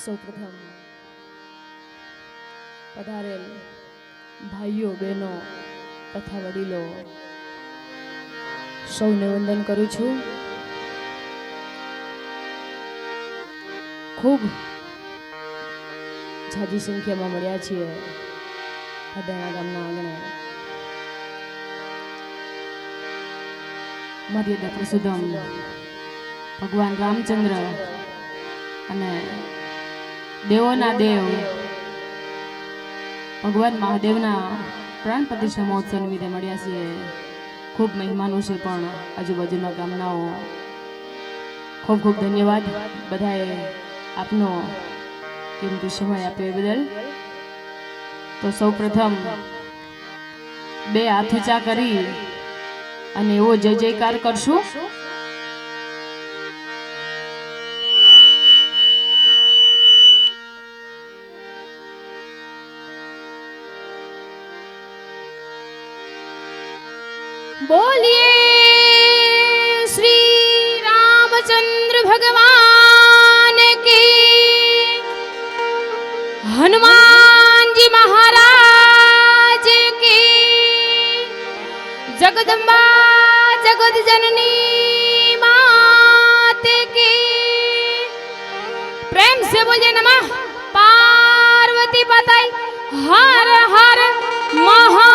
સૌપ્રથમ પધારેલ ભાઈઓ બહેનો તથા વડીલો સૌને વંદન કરું છું. ખૂબ જાજી સંખ્યામાં મળ્યા છીએ હડાણા ગામના આંગણે. મર્યાદા પુરુષોત્તમ ભગવાન રામચંદ્ર અને દેવોના દેવ ભગવાન મહાદેવના પ્રાણ પ્રતિષ્ઠા મહોત્સવ નિમિત્તે મળ્યા છીએ. ખૂબ મહેમાનો છે પણ આજુબાજુના ગામનાઓ. ખૂબ ખૂબ ધન્યવાદ બધાએ આપનો કિંમતી સમય આપ્યો બદલ. તો સૌ પ્રથમ બે હાથ ઊંચા કરી અને એવો જય જયકાર કરશું. बोलिए श्री रामचंद्र भगवान की, हनुमान जी महाराज की, जगदम्बा जगत जननी मात की. प्रेम से बोलिए नमः पार्वती पताई हर हर महा.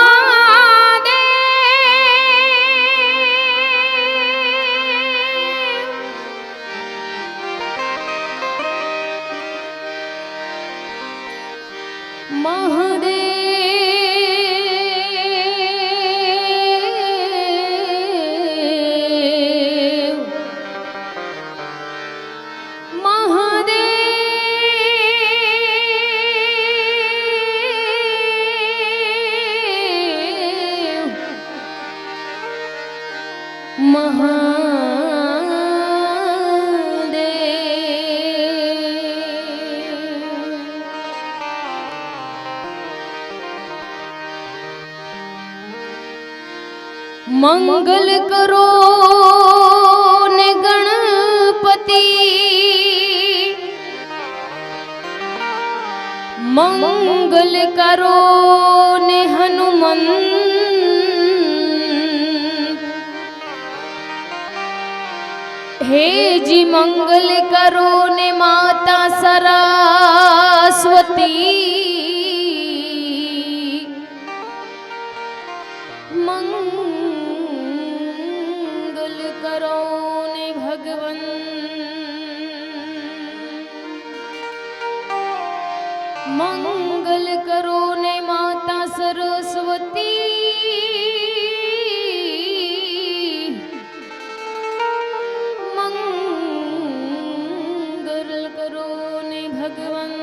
मंगल करो ने गणपति, मंगल करो ने हनुमंत, हे जी मंगल करो ने माता सरस्वती. મંગલ કરો ને માતા સરસ્વતી, મંગલ કરો ને ભગવાન,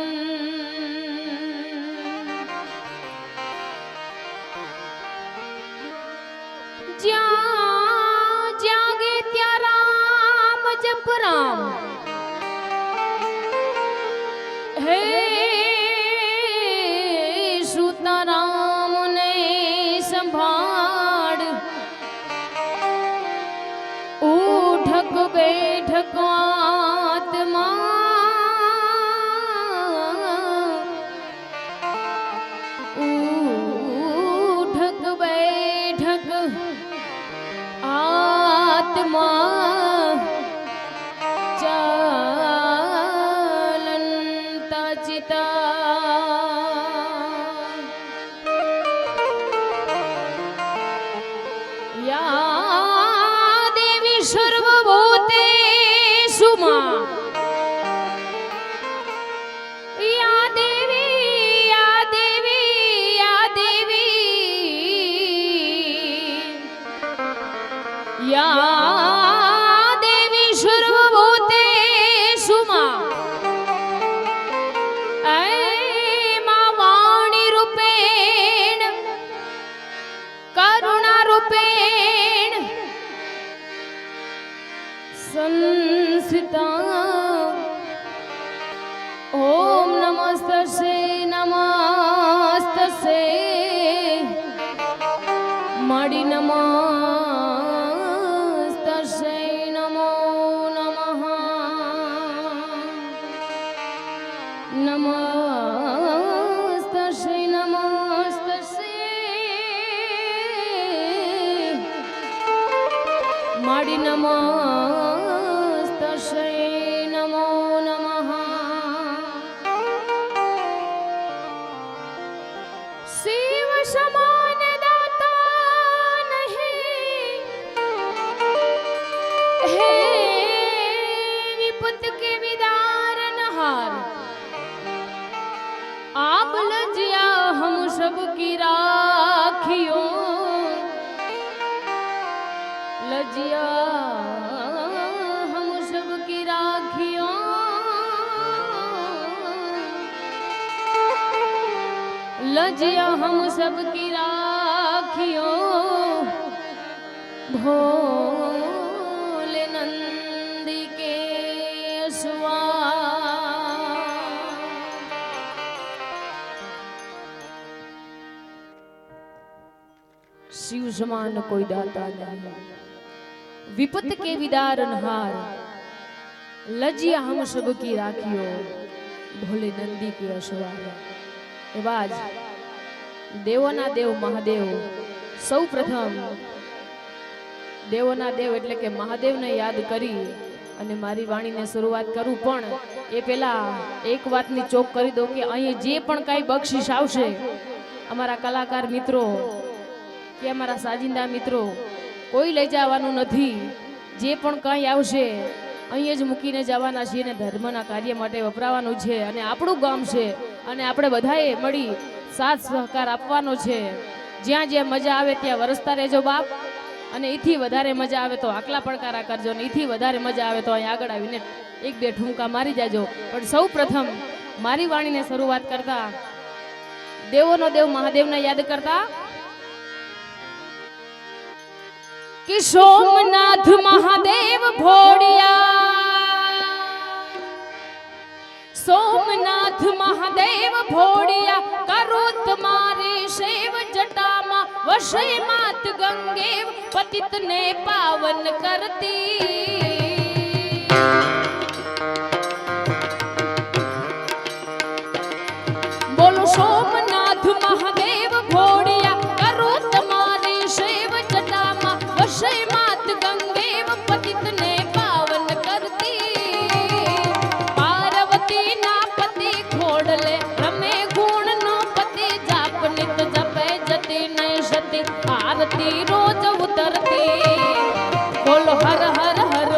જ્યાં જાગે ત્યાં રામ જપ રામ, હે સુતારામ ને સંભાળ, ઉઠક બેઠક આત્મા, ઉઠક બેઠક આત્મા, ચાલંતા ચિતા, યા દેવી સર્વભૂતેષુ માં, યા દેવી યા દેવી યા દેવી, યા દેવી સર્વભૂતેષુ માં, માં વાણી રૂપેણ કરુણા રૂપેણ સંસ્થિતા, ઓમ નમસ્તસ્ય નમસ્તસ્ય, માડી નમસ્તસ્ય નમો નમઃ, નમસ્તસ્ય નમસ્તસ્ય, માડી નમસ્તસ્ય નમો નમઃ, શિવ સમાન દાતા નહીં, હે વિપત के विदारन हार, आप लजिया हम सब की राखियो, लजिया हम सब की राखियो, लजिया हम सब की राखियो, भोले नंदी के सुआ, शिव समान कोई दाता नहीं, विपत के विदारन हार, लजिया हम सब की राखियो, भोले नंदी की अश्वार। एवाज देवोना देव महादेव, सौ प्रथम देवोना देव એટલે કે મહાદેવને યાદ કરી અને મારી વાણીને શરૂઆત કરું, પણ એ પહેલા એક વાતની ચોક કરી દો કે અહીં જે પણ કાંઈ બક્ષિસ આવશે, અમારા કલાકાર મિત્રો કે અમારા સાજિંદા મિત્રો કોઈ લઈ જવાનું નથી, જે પણ કાંઈ આવશે અહીં જ મૂકીને જવાના છીએ અને ધર્મના કાર્ય માટે વપરાવાનું છે, અને આપણું ગામ છે અને આપણે બધાએ મળી સાથ સહકાર આપવાનો છે। જ્યાં જ્યાં મજા આવે ત્યાં વરસતા રહેજો બાપ, અને એથી વધારે મજા આવે તો આકલા પડકારા કરજો, ને એથી વધારે મજા આવે તો અહીં આગળ આવીને એક બે ઠુમકા મારી જાજો। પણ સૌ પ્રથમ મારી વાણીને શરૂઆત કરતા દેવોનો દેવ મહાદેવને યાદ કરતા कि सोमनाथ महादेव भोड़िया, सोमनाथ महादेव भोड़िया, करो तुम्हारे सेव जटामा, वशे मात गंगेव पतित ने पावन करती। बोलो सोमनाथ महादेव भोड़िया, करो तुम्हारे सेव जटामा, वशे मात गंगेव पतित ने पावन करती। पार्वती ना पति खोड़ले रमे गुण नो पति, जाप नित जपे जति नय सती, आरती रोज उतरती। बोलो हर हर हर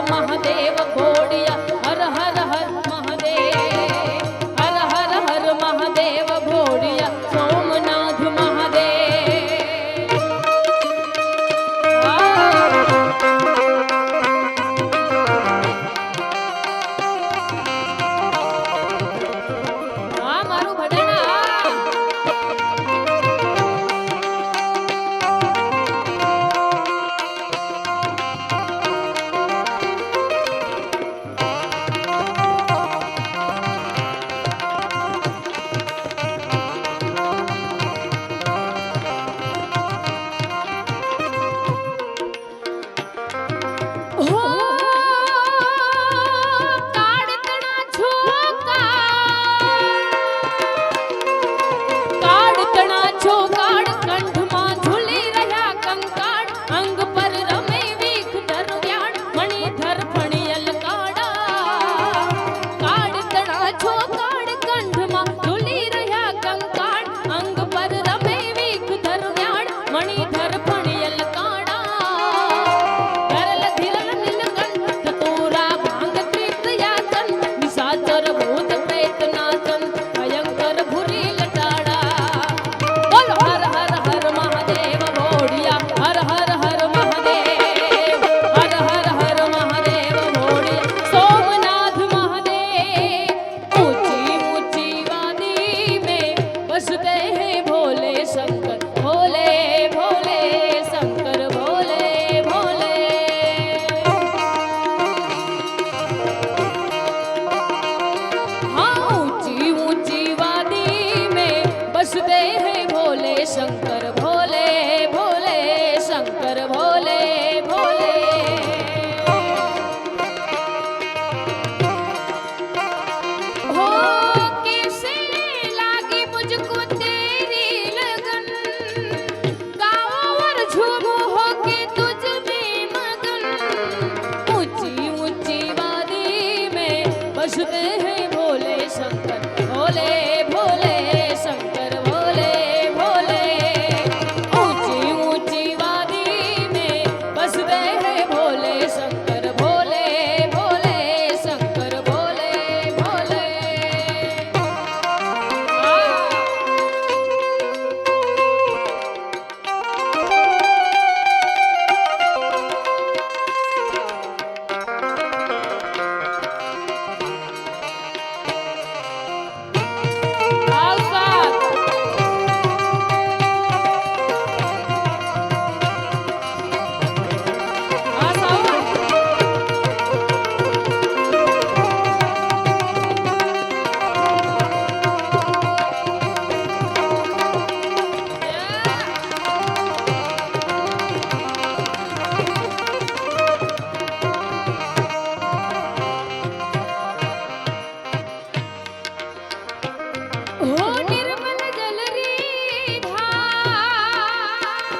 हो निर्मल जल री धार,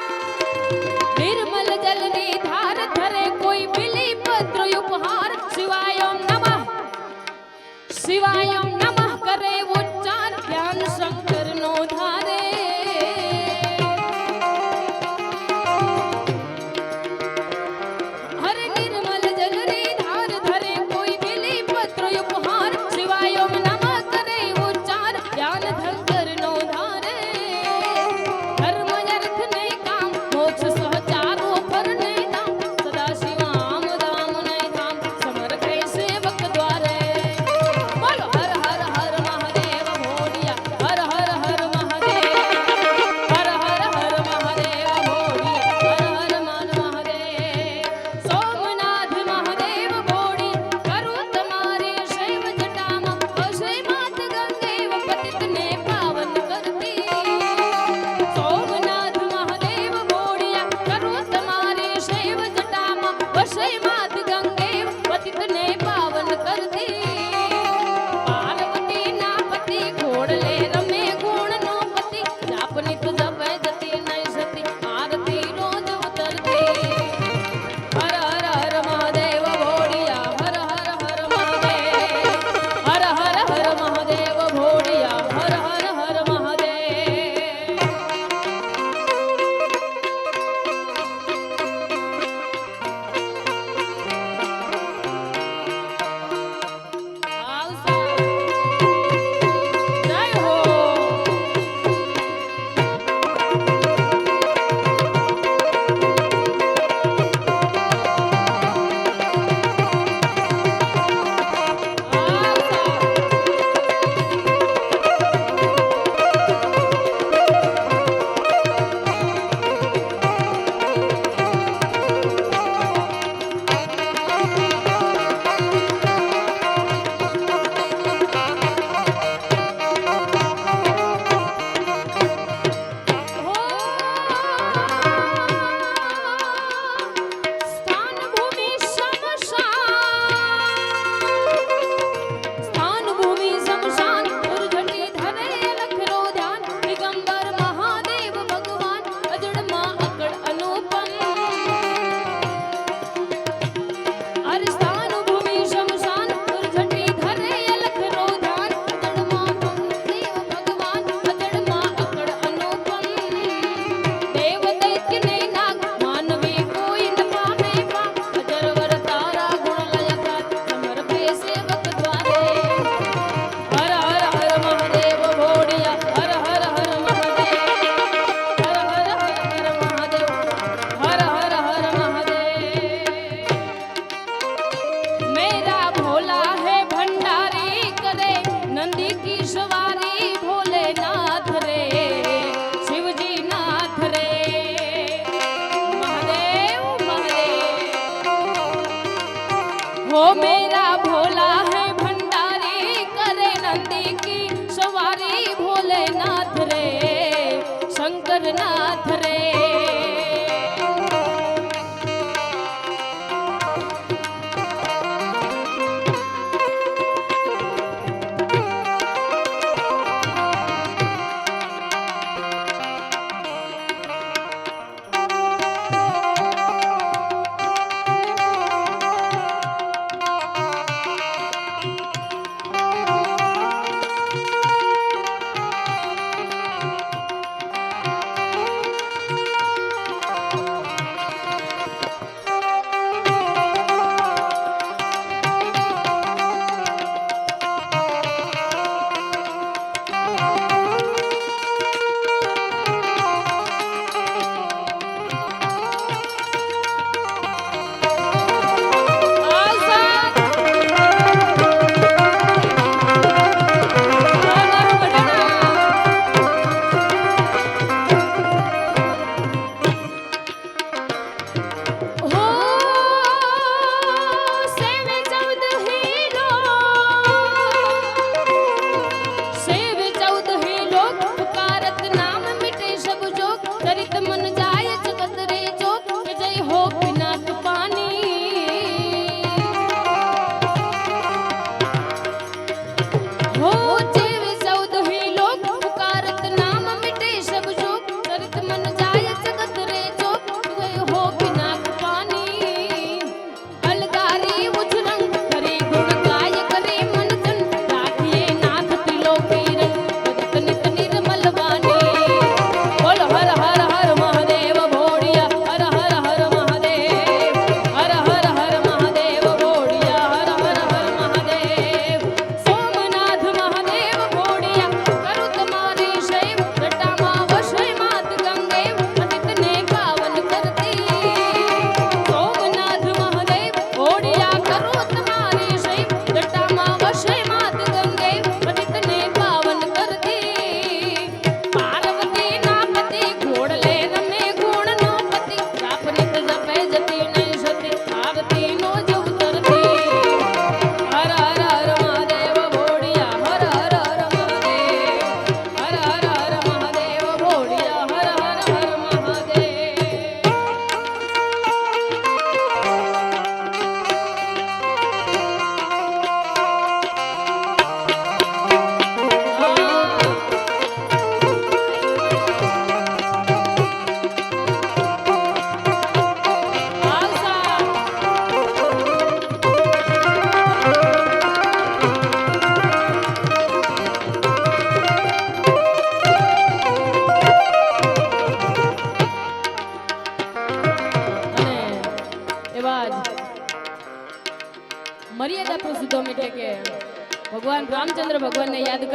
निर्मल जल री धार धरे कोई बिली पत्र उपहार। शिवायम नमः, शिवायम नमः करे उच्चार, ध्यान शंकर नो धारे। हर निर्मल जल री धार धरे कोई बिली पत्र उपहार। शिवायम नमः करे उच्चार, ध्यान शंकर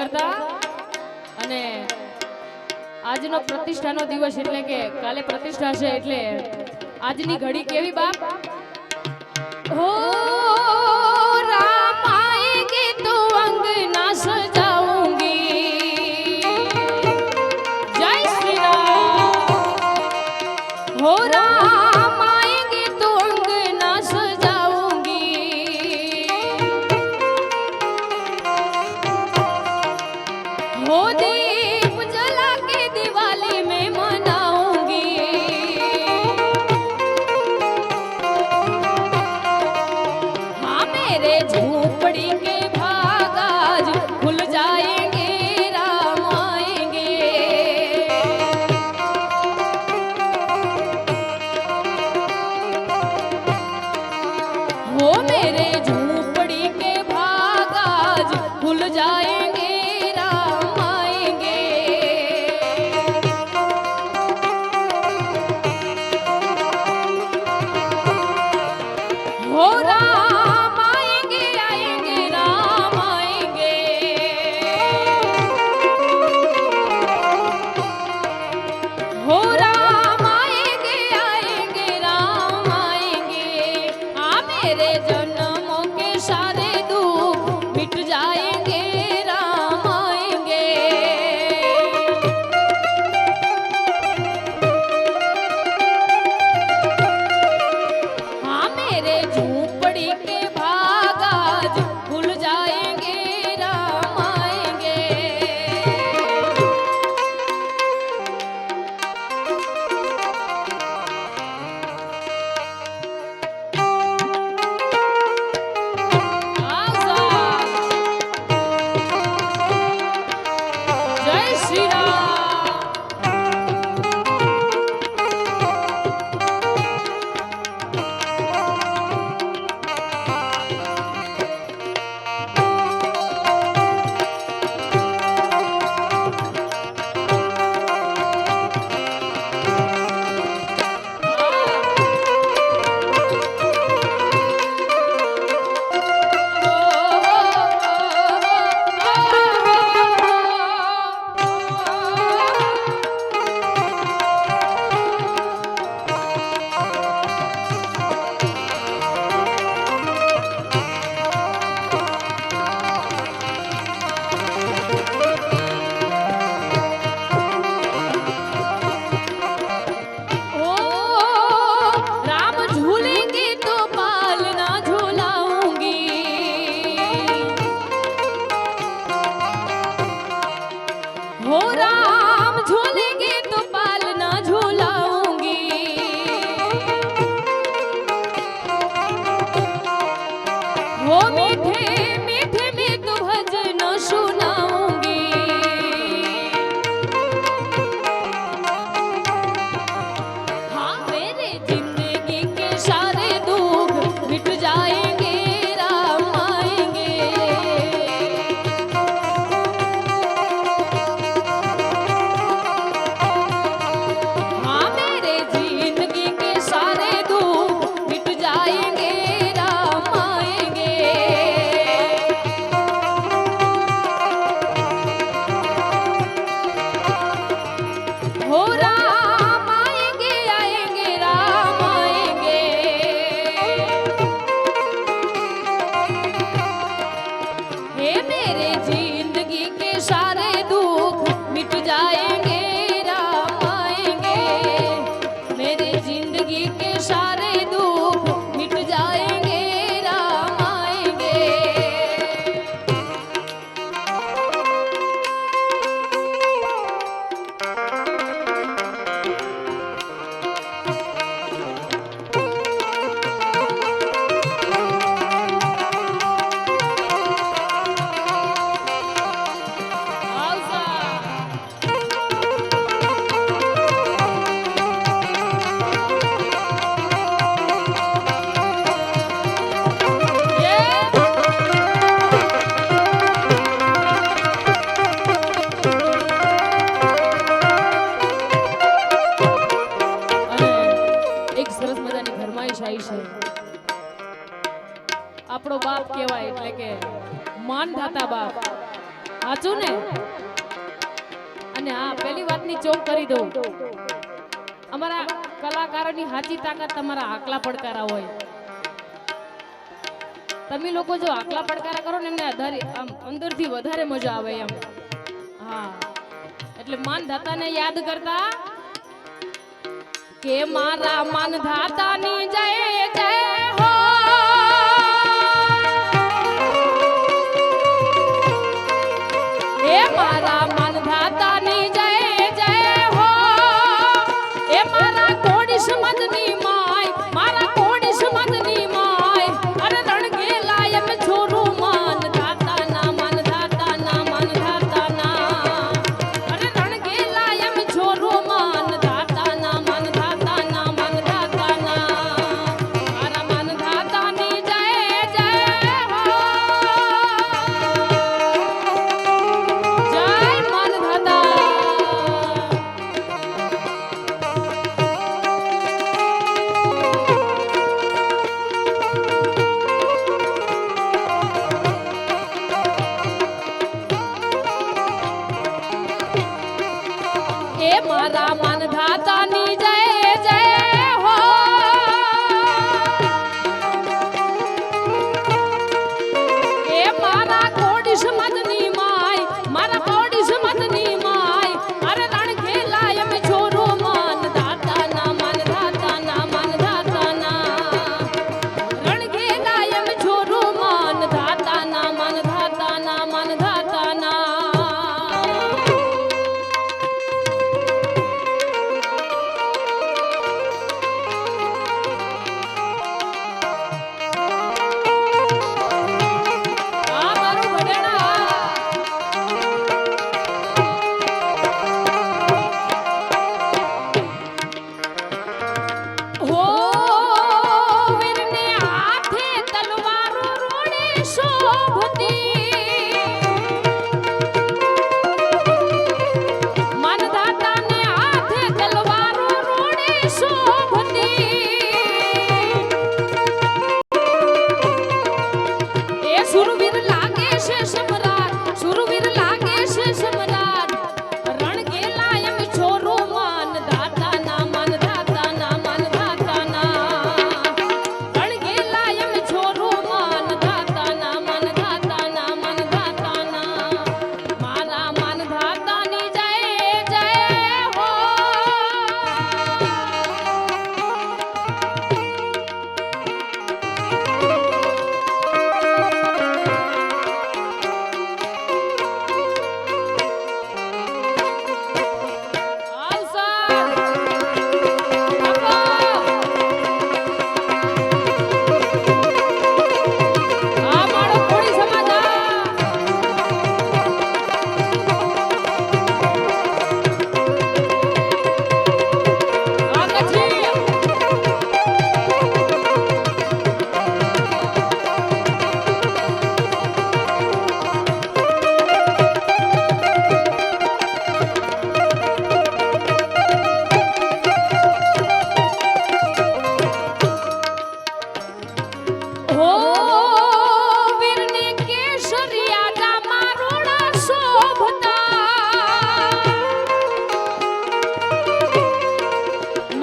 કરતા અને આજનો પ્રતિષ્ઠાનો દિવસ એટલે કે કાલે પ્રતિષ્ઠા છે એટલે આજની ઘડી કેવી બાપ હો રામ આएंगे तो अंगना सजाऊंगी जय श्री राम हो राम आएंगे तो अंगना सजाऊंगी हो दीप जला के दिवाली में मनाऊंगी हाँ मेरे झोपड़ी के भाग आज खुल जाएंगे राम आएंगे हो मेरे झोपड़ी के भाग आज खुल जाएंगे राम आएंगे हो राम आएंगे आएंगे राम आएंगे हो राम आएंगे आएंगे राम आएंगे आ मेरे जन्मों के सारे दुख मिट जाएंगे राम आएंगे हाँ मेरे झोपड़ी के भाग आज खुल जाएंगे राम आएंगे जय श्री राम ओ राम झूलेंगे तो पालना झूलाऊंगी हो राम झूलेंगे तो पालना झूलाऊंगी हो मीठे मीठे में तो भजन सुनाऊंगी हाँ मेरे जिंदगी के सारे दुख मिट जाएंगे राम आएंगे અને આ પહેલી વાતની ચોક કરી દઉં, અમારા કલાકારોની હાચી તાકાત તમારા આકલા પડકારા હોય. તમે લોકો જો આકલા પડકારા કરો ને એમને આમ અંદરથી વધારે મજા આવે એમ. હા, એટલે માનધાતાને યાદ કરતા કે મારા માનધાતાની જય જય હો. એ મારા માનધાતાની જય જય હો. એ મારા કોડી સમાજની માય, મારા કોડી સમાજની માય. અરે રણગેલા એમ છોરું માનધાતાના, માનધાતાના, માનધાતાના. અરે રણગેલા એમ છોરું માનધાતાના, માનધાતાના, માનધાતાના. મારા માનધાતાની જય જય હો. જય માનધાતા. એ મારા માનધાતાની જય જય હો. એ મારા કોડી સમાજની માય, મારા કોડી સમાજની માય. અરે રણઘેલા એમ છોરો માનધાતાના, માનધાતાના, માનધાતાના. રણઘેલા એમ છોરો માનધાતાના, માનધાતાના, માનધાતાના. આ મારું ભડેણા. હો વીરને હાથે તલવારો રોડે શોભતી. માનધાતાને હાથે તલવારો રોડે શોભતી. એ સુરવીર લાગે છે સમ્રાટ, સુરવીર લાગે છે સમ્રાટ. રણગેલા એમ છોરો માનધાતાના, માનધાતાના, માનધાતાના. રણગેલા એમ છોરો માનધાતાના, માનધાતાના, માનધાતાના. મારા માનધાતાની જય જય હો. આવસર બાપા. આ મારો કોળી સમાજ આ. આ કચ્છી. હો વીરને કેસરિયા જામા રોડા શોભતા.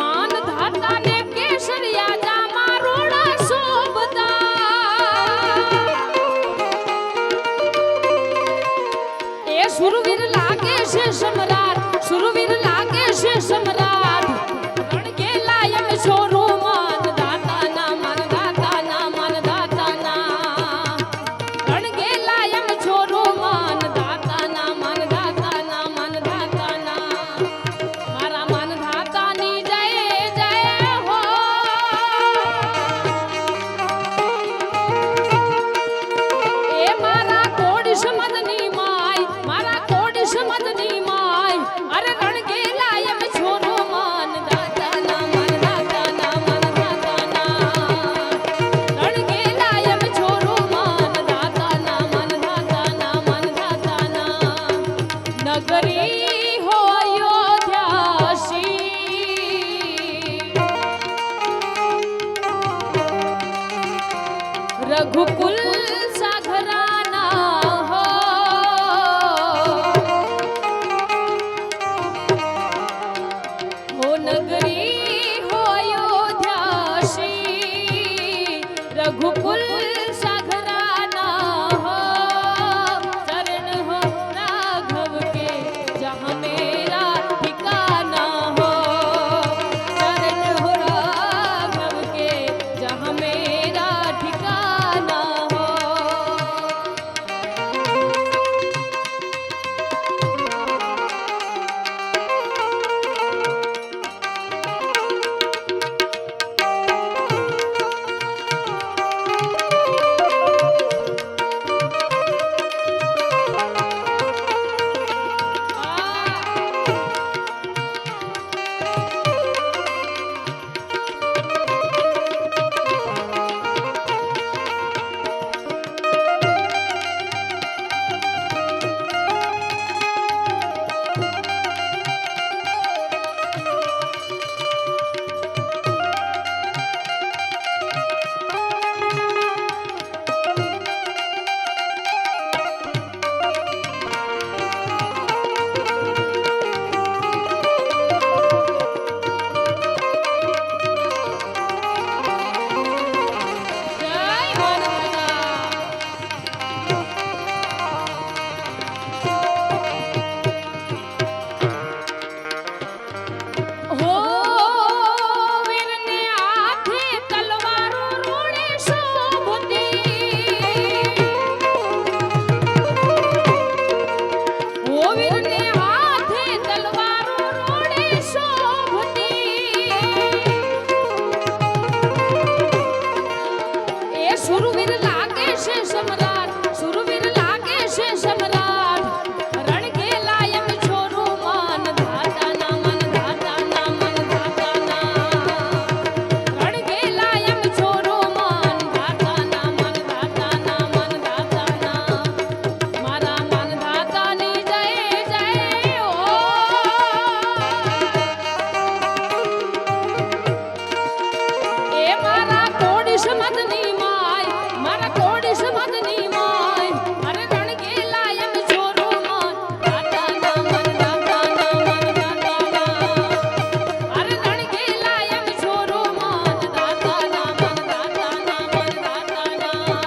માનધાતાને કેસરિયા જામા રોડા શોભતા. એ સુરવીર લાગે છે સમ્રાટ, સુરવીર લાગે છે સમ્રાટ. રણગેલા એમ છોરો માનધાતાના, માનધાતાના, માનધાતાના. રણગેલા એમ છોરો માનધાતાના, માનધાતાના, માનધાતાના. મારા માનધાતાની જય જય હો. એ મારા કોડી સમાજની માય, મારા કોડી સમાજની માય. અરે રણગેલા એમ છોરો માનધાતાના, માનધાતાના, માનધાતાના. રણગેલા એમ છોરો માનધાતાના, માનધાતાના, માનધાતાના. નગરી હો અયોધ્યાસી. રઘુકુલ સાગરાના હો. વીરને હાથે તલવારો રોડે શોભતી એ સુરવીર લાગે છે સમ્રાટ સુરવીર લાગે છે સમ્રાટ રણ ગેલા એમ છોરું મન ધાતાના મન ધાતાના મન ધાતાના રણ ગેલા એમ છોરું મન ધાતાના મન ધાતાના મન ધાતાના મારા મન ધાતાની જય જય ઓ એ મારા કોડી સમદની માય મારા કોડી સમદની માય અરે રણ ગેલા એમ છોરું મન ધાતાના મન ધાતાના મન ધાતાના અરે રણ ગેલા એમ છોરું મન ધાતાના મન ધાતાના મન ધાતાના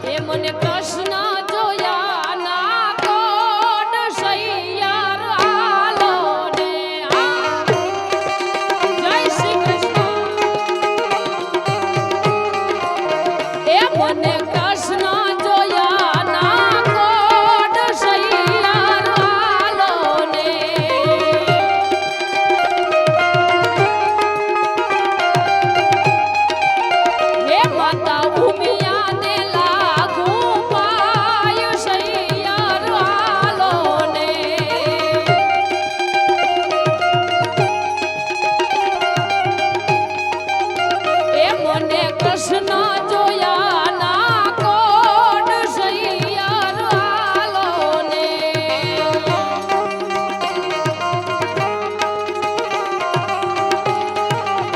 એ મને કૃષ્ણ જોયા ના કોડ સૈયાર આલો ને જય શ્રી કૃષ્ણ એ મને કૃષ્ણ જોયા ના કોડ સૈયાર આલો ને હે માતા ઉમિયાને લાગુ પાય સૈયાર આલો ને એ મને કૃષ્ણ જોયા ના કોડ સૈયાર આલો ને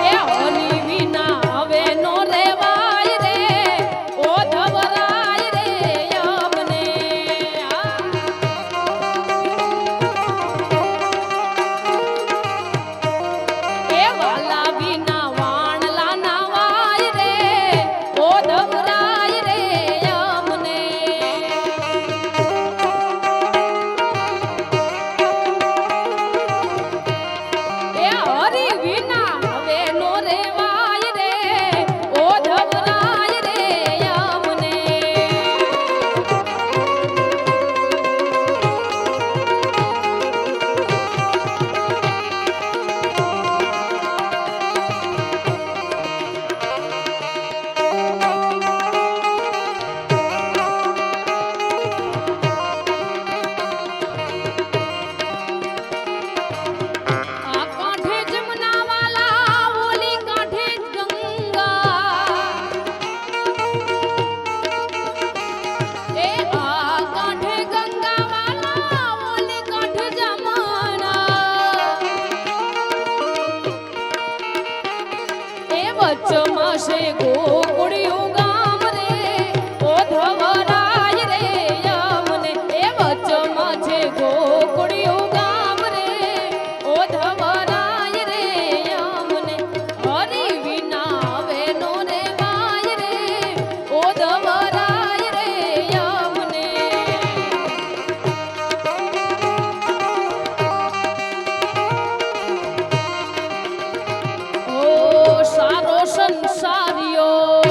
એ હોલી વિના હવે નો રેવાય રે ઓ ધવરાય રે અમને એ વાલા વિના વાણલા ના વાય રે ઓ ધવરાય રે અમને એ હરી વિના હવે નો રેવાય રે ઓ ધવરાય રે અમને આ કાંઠે જમના વાલા ઓલી કાંઠે ગંગા એ આ કાંઠે ગંગા વાલા ઓલી કાંઠે જમના એ વચ્ચમાં છે ગોકુળિયું ગામ રે ઓ ધવરાય રે અમને એ વચ્ચમાં છે ગોકુળિયું ગામ રે ઓ ધવરાય રે અમને હરી વિના હવે નો રેવાય રે ઓ ધવરાય રે અમને ઓ સારો સંસારિયો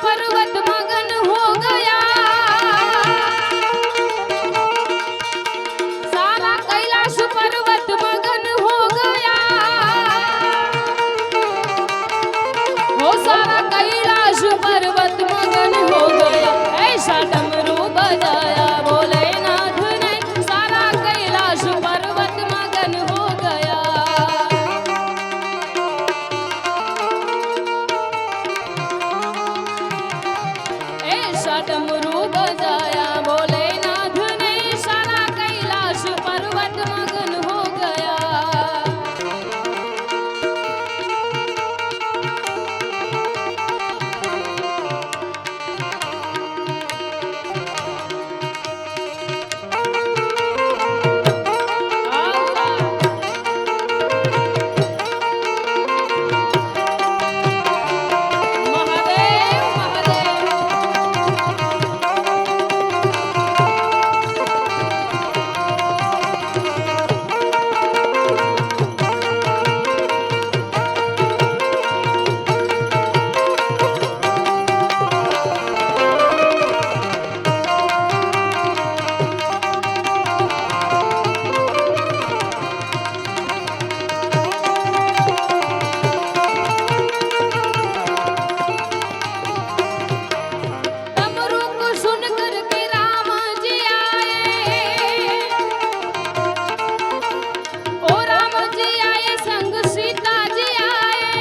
पर्वत मगन हो गया, सारा कैलाश पर्वत मगन हो गया, हो सारा कैलाश पर्वत मगन हो गया। ऐसा डमरू बजाया भोलेनाथ ने, सारा कैलाश पर्वत मगन हो गया। ऐसा डमरू बजाया भोलेनाथ ने, सारा कैलाश पर्वत मगन हो गया। महादेव महादेव डमरू को सुन कर के राम जी आए, ओ राम जी आए संग सीता जी आए,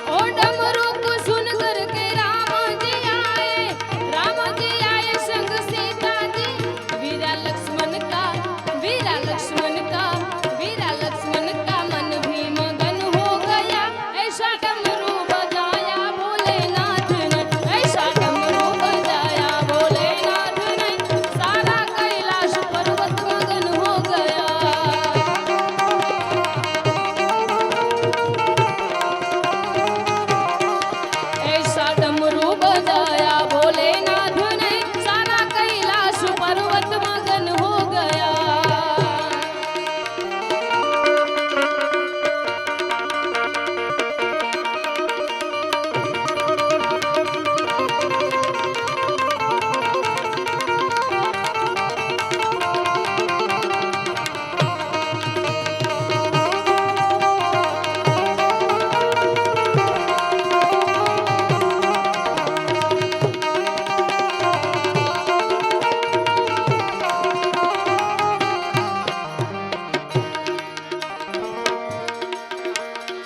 ओ डमरू को सुन कर के राम जी आए संग सीता जी। वीरा लक्ष्मण का वीरा लक्ष्मण का वीरा लक्ष्मण का मन भी मगन हो गया। ऐसा डमरू बजाया भोलेनाथ ने, ऐसा डमरू बजाया भोलेनाथ ने, सारा कैलाश पर्वत मगन हो गया। ऐसा डमरू बजाया भोलेनाथ ने, सारा कैलाश पर्वत मगन हो गया।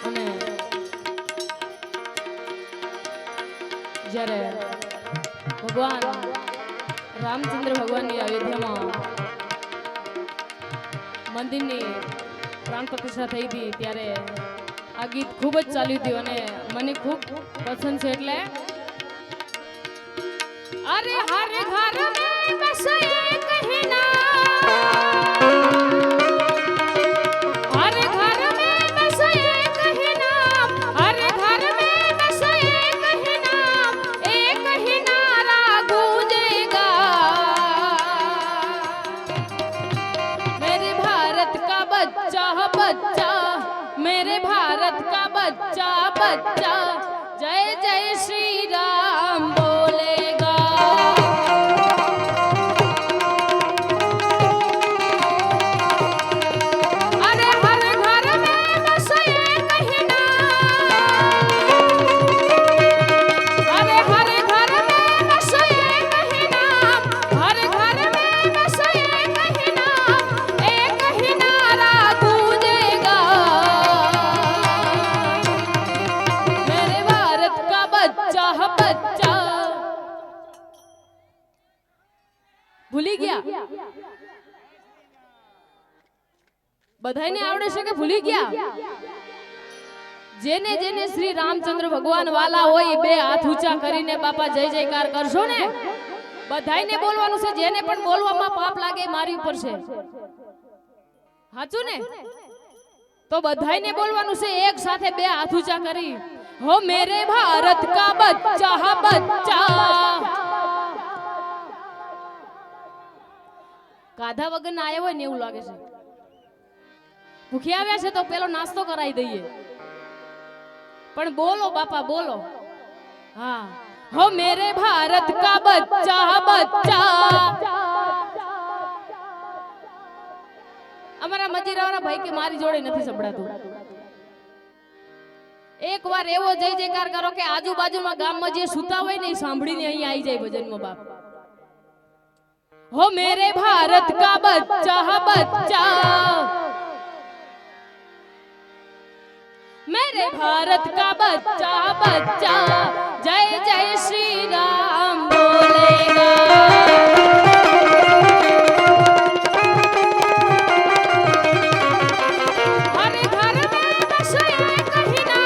અને જ્યારે ભગવાન રામચંદ્ર ભગવાનની અયોધ્યામાં મંદિરની પ્રાણ પ્રતિષ્ઠા થઈ હતી ત્યારે આ ગીત ખૂબ જ ચાલ્યું હતું અને મને ખૂબ પસંદ છે। એટલે અરે હર ઘર મેં બસે કहीं ना, हर घर में बसे कहीं नाम, हर घर में बसे कहीं नाम, एक ही नारा गूंजेगा, मेरे भारत का बच्चा बच्चा, मेरे भारत का बच्चा बच्चा, जय जय श्री राम बोलेगा। अरे हर घर में बसे कहीं नाम, अरे हर घर में बसे कहीं नाम, हर घर में बसे कहीं नाम, एक ही नारा गूंजेगा, मेरे भारत का बच्चा बच्चा। ભૂલી ગયા? બધાયને આવડે છે કે ભૂલી ગયા? જેને જેને શ્રી રામચંદ્ર ભગવાન વાલા હોય બે હાથ ઊંચા કરીને બાપા જય જયકાર કરશો ને, બધાયને બોલવાનું છે। જેને પણ બોલવામાં પાપ લાગે મારી ઉપર છે, સાચું ને? તો બધાયને બોલવાનું છે એક સાથે બે હાથ ઊંચા કરી, हो मेरे भारत का बच्चा बच्चा। કાધા વગર ના આવ્યો હોય ને એવું લાગે છે। ભૂખ્યા આવ્યા છે તો પેલો નાસ્તો કરાવી દઈએ, પણ બોલો બાપા બોલો. हाँ हो मेरे भारत का बच्चा बच्चा અમારા મજીરાવાળા ભાઈ કે મારી જોડે નથી સંભળાતું. એકવાર એવો જય જયકાર કરો કે આજુબાજુમાં ગામમાં જે સુતા હોય ને એ સાંભળીને અહીંયા આવી જાય ભજનમાં બાપ. हो मेरे भारत का बच्चा बच्चा मेरे भारत का बच्चा बच्चा जय जय श्री राम बोलेगा. हर घर में बसे कहीं ना,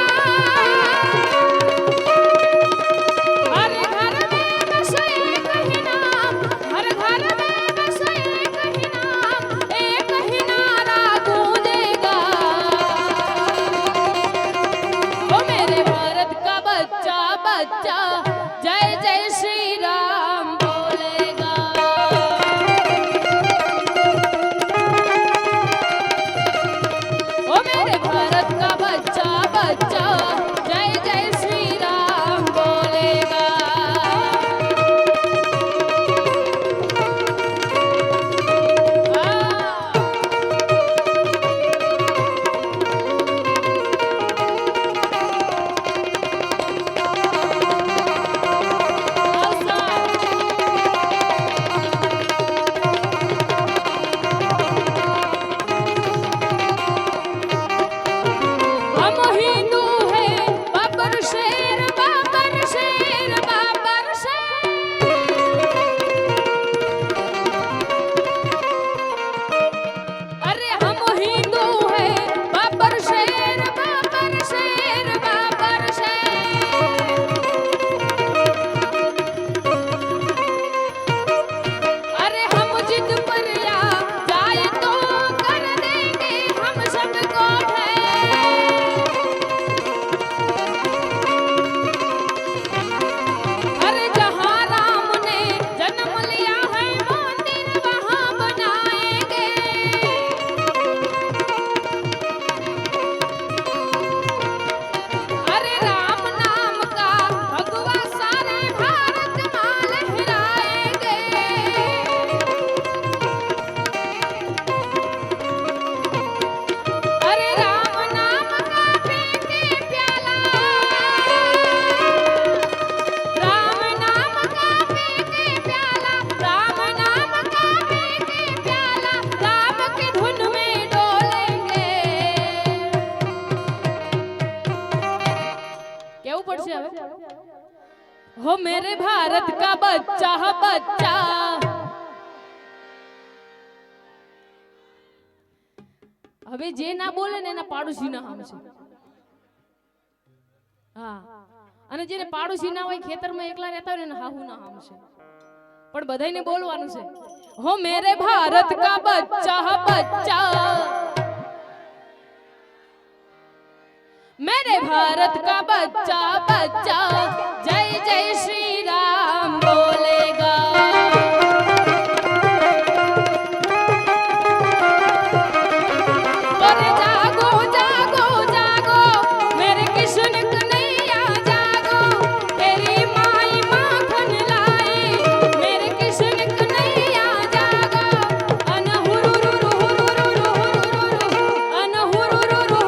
हर घर में बसे कहीं ना, हर घर में बसे कहीं ना, एक ही नारा गूंजेगा. बच्चा बच्चा जय जय श्री राम बोलेगा. ओ मेरे भारत का बच्चा बच्चा जय जय श्री राम बोलेगा. हो मेरे भारत का बच्चा बच्चा. હવે જે ના બોલે ને એના પાડોશી ના હામ છે. હા અને જેને પાડોશી ના હોય ખેતરમાં એકલા રહેતા હોય ને હાહુ ના હામ છે. પણ બધાયને બોલવાનું છે. हो मेरे भारत का बच्चा बच्चा मेरे भारत का बच्चा बच्चा जय जय श्री राम बोलेगा. और जागो जागो जागो मेरे कृष्ण कन्हैया जागो, तेरी माई माखन लाई मेरे कृष्ण कन्हैया जागो. अनहुरुरुरु अनहुरुरुरु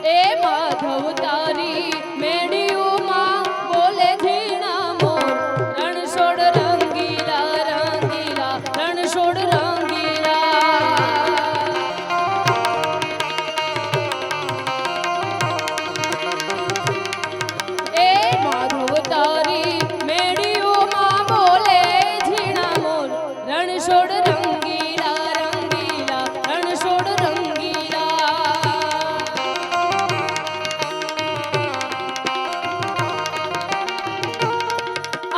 એ માધવ તારી મેડીઓમાં બોલે ઝીણા મોર રણછોડ રંગીલા રંગીલા રણછોડ રંગીલા એ માધવ તારી મેડીઓમાં બોલે ઝીણા મોર રણછોડ રંગીલા રંગીલા રણછોડ રંગીલા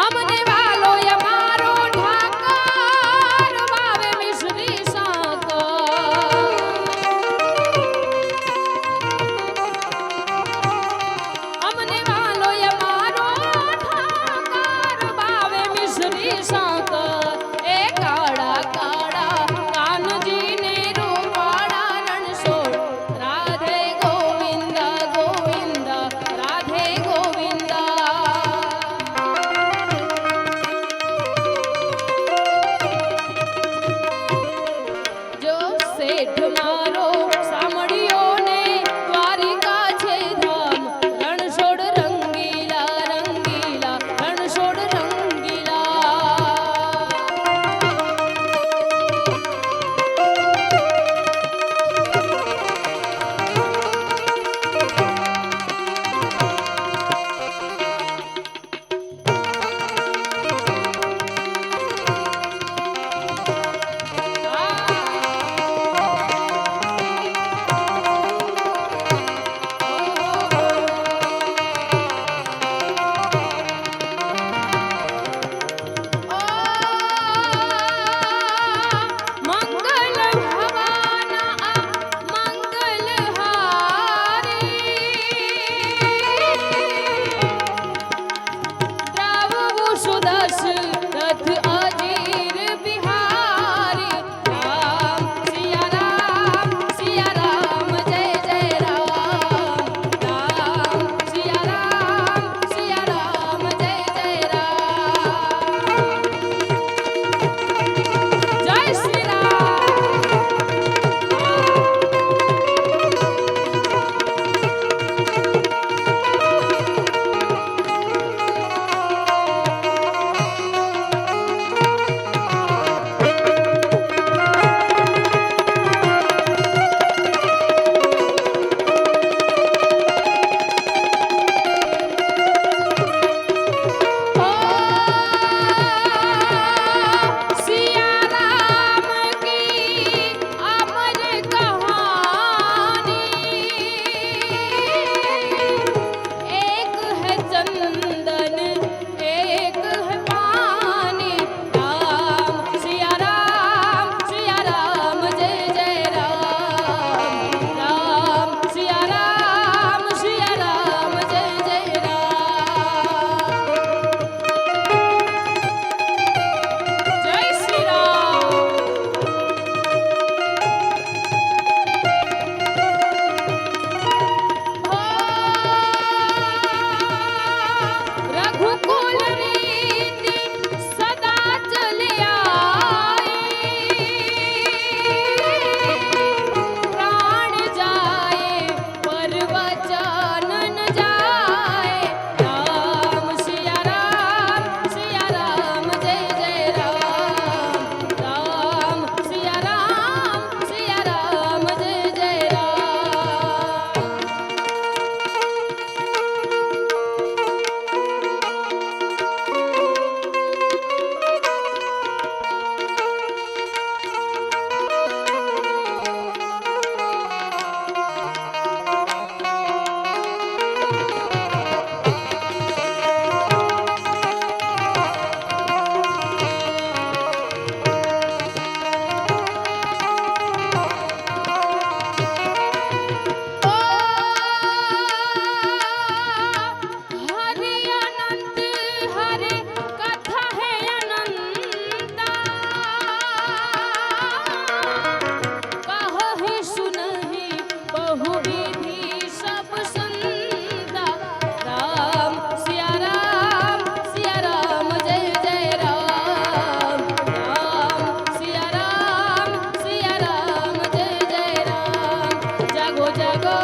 અમને વાલો અમારો ઠાકર વાવે મિશ્રી સાકર અમને વાલો અમારો ઠાકર વાવે મિશ્રી સાકર એ કાળા કાળા કાનજીને રૂપાળા રણછોડ રાધે ગોવિંદ ગોવિંદ રાધે ગોવિંદ જો શેઠ મારો સાંભળ્યો ને દ્વારિકા છે ધામ રણછોડ રંગીલા રંગીલા રણછોડ રંગીલા મંગલ ભવાના મંગલ દ્રાવવું સુદસ રથ અજીર બિહારી રામ સિયા રામ જય જય રામ રામ સિયા રામ જય જય રામ જય શ્રી सिया राम की अमर कहानी एक है चंदन एक है पानी राम सिया राम जय जय राम राम सिया राम जय जय राम जय श्री राम रघुकुल रीति सदा चले आई प्राण जाए पर वचन न जाए राम सिया राम जय जय राम राम सिया राम जय जय राम हरि अनंत हरि कथा है अनंता कहो ही सुनहि बहुविधि सब संता राम सिया राम जय जय राम राम सिया राम जय जय राम जागो जागो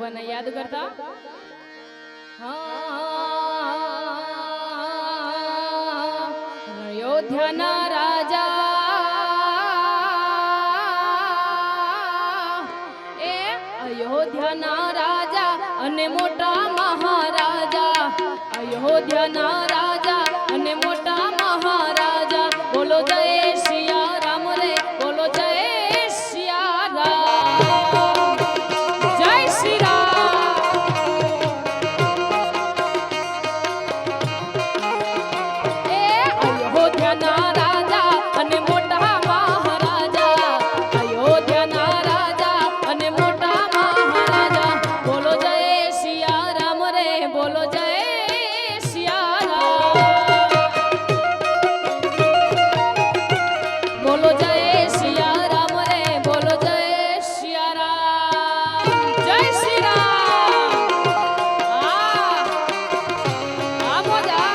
ભગવાનને યાદ કરતા અયોધ્યાના રાજા એ અયોધ્યાના રાજા અને મોટા મહારાજા અયોધ્યાના રાજા અને મોટા મહારાજા બોલો જય સિયા રામ રે બોલો જય સિયા રામ જય શ્રી રામ એ અયોધ્યાના રાજા અને મોટા મહારાજા અયોધ્યાના રાજા અને મોટા મહારાજા બોલો જય સિયા રામ રે બોલો જય બોલો જય સિયા રામ રે બોલો જય સિયા રામ જય શ્રી રામ આ મોજા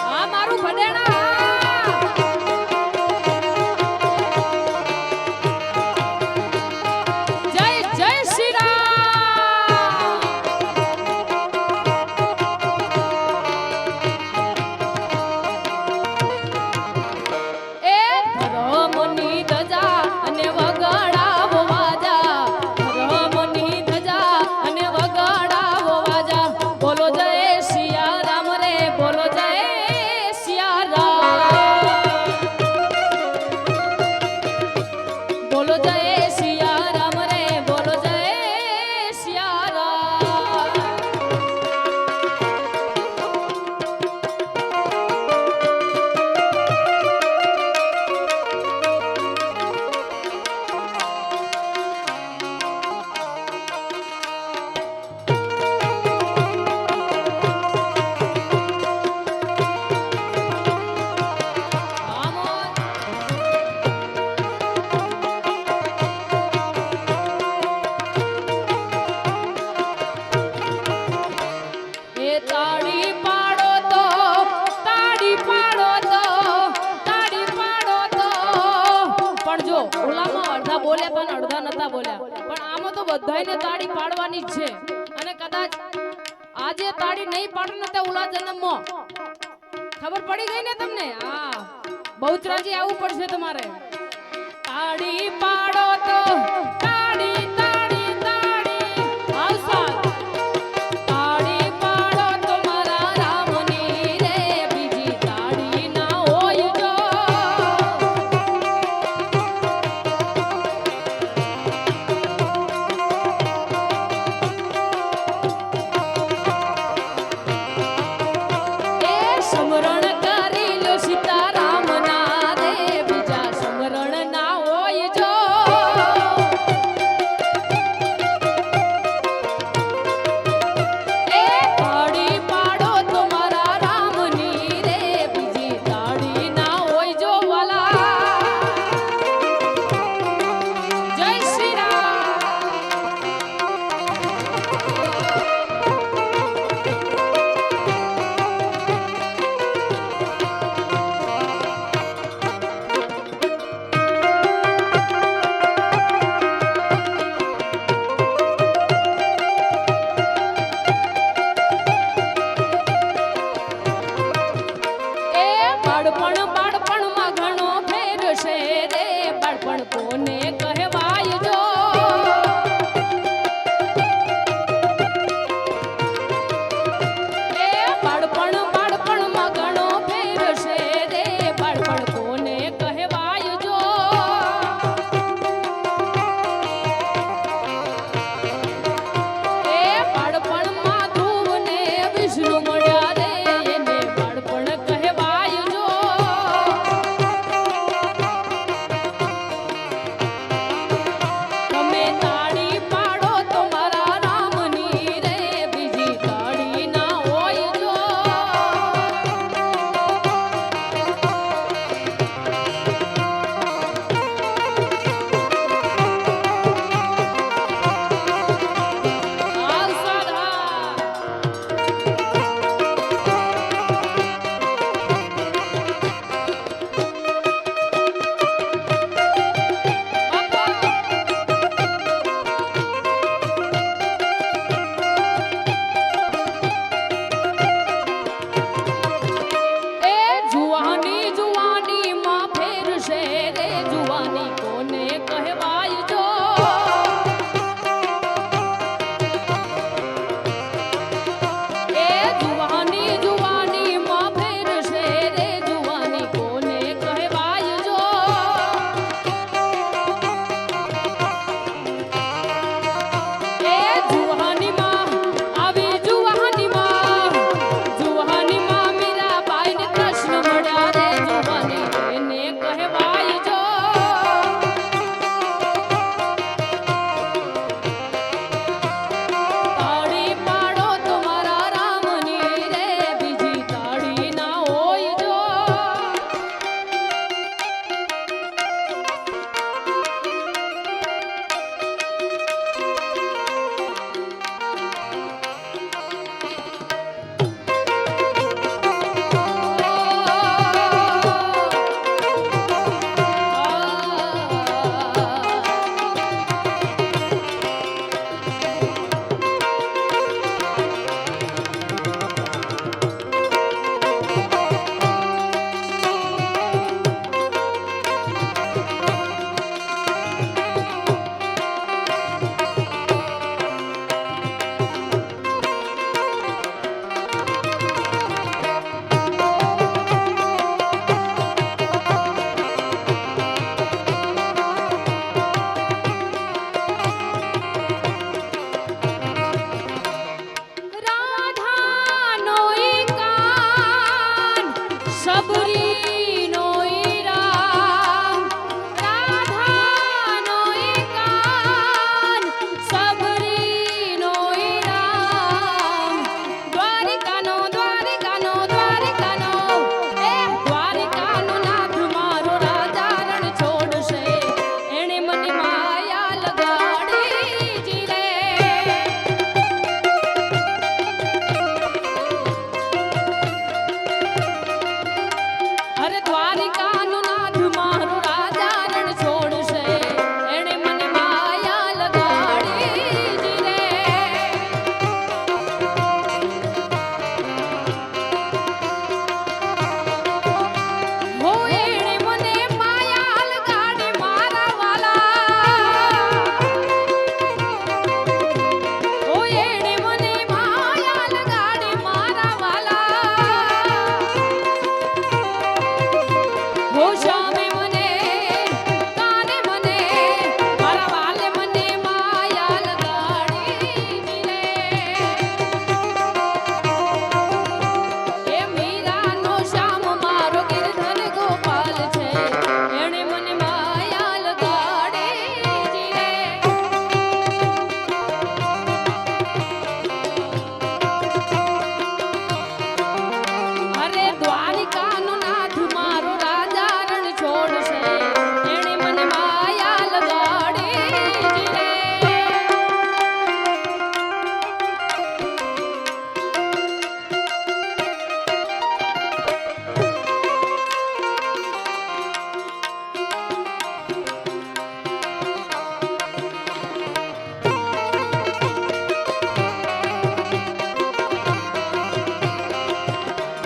આ મારું ભડેણા બોલો જય સિયા રામ રે બોલો જય સિયા રામ તાળી પાડો તો તાળી પાડો તો તાળી પાડો તો પણ જો ઓલામાં અડધા બોલ્યા પણ અડધા નતા બોલ્યા પણ આમાં તો બધાયને તાળી પાડવાની જ છે અને કદાચ આજે તાળી નહીં પાડો ને તો ઓલા જન્મમાં ખબર પડી ગઈ ને તમને હા બહુચરાજી આવવું પડશે તમારે તાળી પાડો તો તાળી તાળી તાળી આવસા સમરણ કરી લો સીતારામ ના રે બીજા સમરણ ના હોય જો એ તાળી પાડો તો મારા રામની રે બીજી તાળી ના હોય જો વાલા જય શ્રી રામ બાળપણમાં ઘણો ફેર છે રે બાળપણ કોને કહેવાય જો એ બાળપણમાં ઘણો ફેર છે રે બાળપણ કોને કહેવાય જો એ બાળપણમાં ધ્રુવ ને વિષ્ણુ મળ્યા રે એને બાળપણ કહેવાય જો દ્વારિકાનો નાથ મારો રાજા રણ છોડશે એણે મને માયા લગાડી જી રે હો એણે મને માયા લગાડી મારા વાલા હો એણે મને માયા લગાડી મારા વાલા હો શામે મને કાને મને મારા વાલે મને માયા લગાડી રે એ મીરાનો શ્યામ મારો ગિરધર ગોપાલ છે એણે મને માયા લગાડી રે અરે દ્વારિકાનો નાથ મારો રાજા રણ છોડશે એણે મને માયા લગાડી રે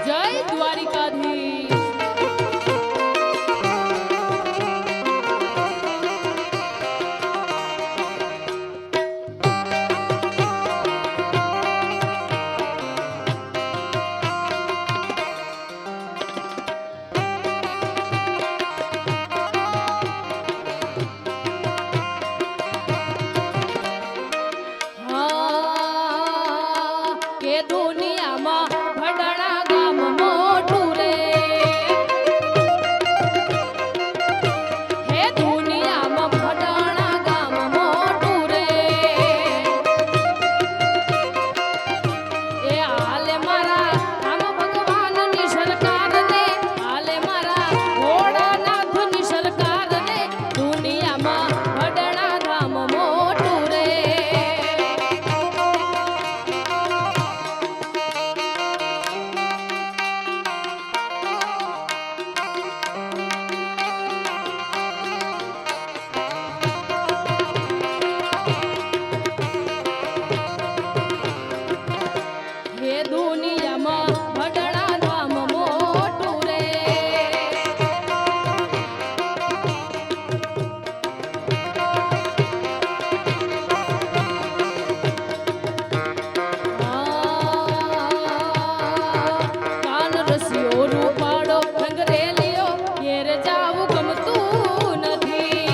જય દ્વારિકાધીશ હા કે દુનિયામાં ભડાણા ગામ મોટું રે હે દુનિયામાં ભડાણા ગામ મોટું રે એ હાલે મારા રામ ભગવાનની સરકાર રે હાલે મારા ભોળાનાથની સરકાર રે દુનિયામાં ભડાણા ગામ મોટું રે હે દુનિયામાં ભડાણા ધામ મોટું રે કાન રસિયો રૂપાળો રંગરેલિયો ઘેર જાવું ગમતું નથી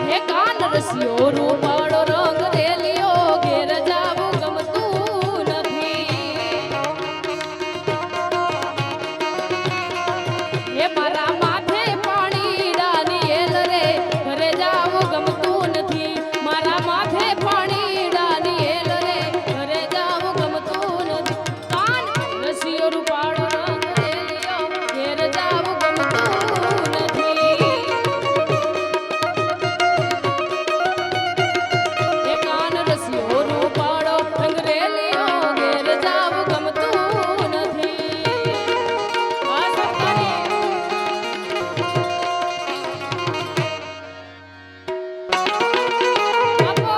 હે કાન રસિયો રૂપાળો રંગરેલિયો ઘેર જાવું ગમતું નથી હે મારા માથે પાણી ડાનિયેલ રે ઘરે જાવું ગમતું નથી મારા માથે પાણી ડાનિયેલ રે ઘરે જાવું ગમતું નથી કાન રસિયો રૂપાળો રંગરેલિયો ઘેર જાવું ગમતું નથી એ કાન રસિયો રૂપાળો રંગરેલિયો ઘેર જાવું ગમતું નથી આ સરકારી બાપો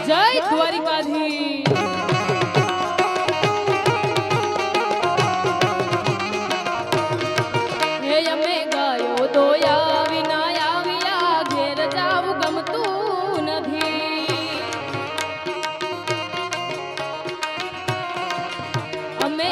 જય દ્વારિકાધીશ હે અમે ગાયો દોયા વિના આવ્યા ઘેર જાવું ગમતું નથી અમે